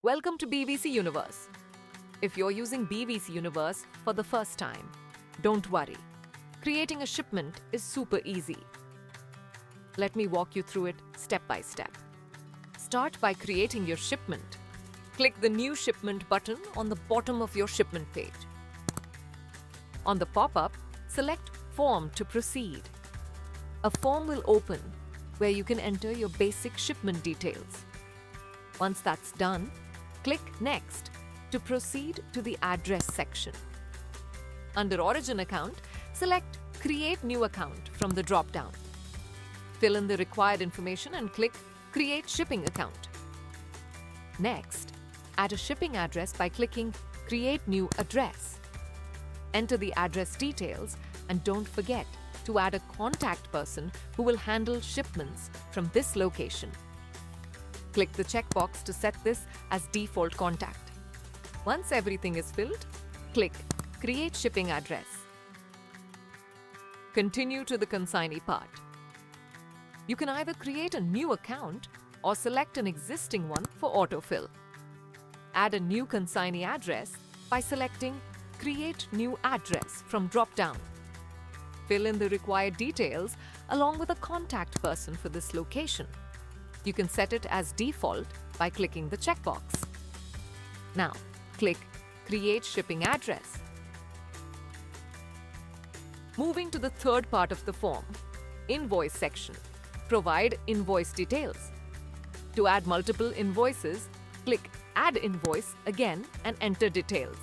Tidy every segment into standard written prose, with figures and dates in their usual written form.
Welcome to BVC Universe. If you're using BVC Universe for the first time, don't worry. Creating a shipment is super easy. Let me walk you through it step by step. Start by creating your shipment. Click the New Shipment button on the bottom of your shipment page. On the pop-up, select Form to proceed. A form will open where you can enter your basic shipment details. Once that's done, click Next to proceed to the address section. Under Origin Account, select Create New Account from the drop-down. Fill in the required information and click Create Shipping Account. Next, add a shipping address by clicking Create New Address. Enter the address details and don't forget to add a contact person who will handle shipments from this location. Click the checkbox to set this as default contact. Once everything is filled, click Create Shipping Address. Continue to the consignee part. You can either create a new account or select an existing one for autofill. Add a new consignee address by selecting Create New Address from drop-down. Fill in the required details along with a contact person for this location. You can set it as default by clicking the checkbox. Now, click Create Shipping Address. Moving to the third part of the form, Invoice section. Provide invoice details. To add multiple invoices, click Add Invoice again and enter details.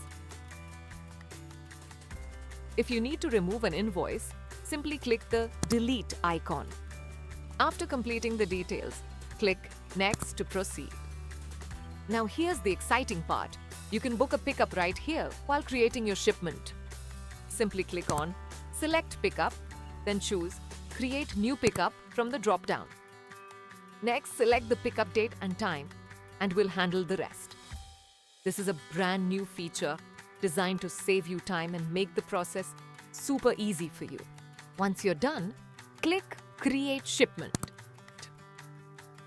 If you need to remove an invoice, simply click the Delete icon. After completing the details, click Next to proceed. Now here's the exciting part. You can book a pickup right here while creating your shipment. Simply click on Select Pickup, then choose Create New Pickup from the drop-down. Next, select the pickup date and time, and we'll handle the rest. This is a brand new feature designed to save you time and make the process super easy for you. Once you're done, click Create Shipment.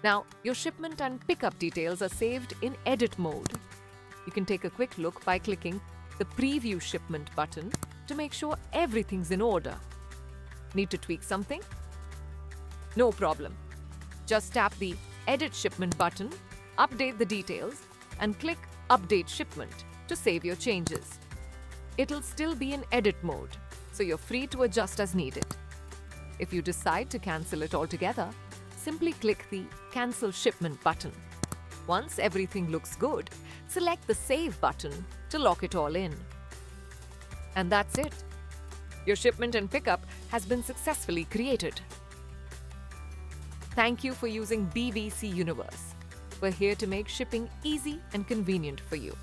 Now, your shipment and pickup details are saved in edit mode. You can take a quick look by clicking the Preview Shipment button to make sure everything's in order. Need to tweak something? No problem. Just tap the Edit Shipment button, update the details, and click Update Shipment to save your changes. It'll still be in edit mode, so you're free to adjust as needed. If you decide to cancel it altogether, simply click the Cancel Shipment button. Once everything looks good, select the Save button to lock it all in. And that's it. Your shipment and pickup has been successfully created. Thank you for using BVC Universe. We're here to make shipping easy and convenient for you.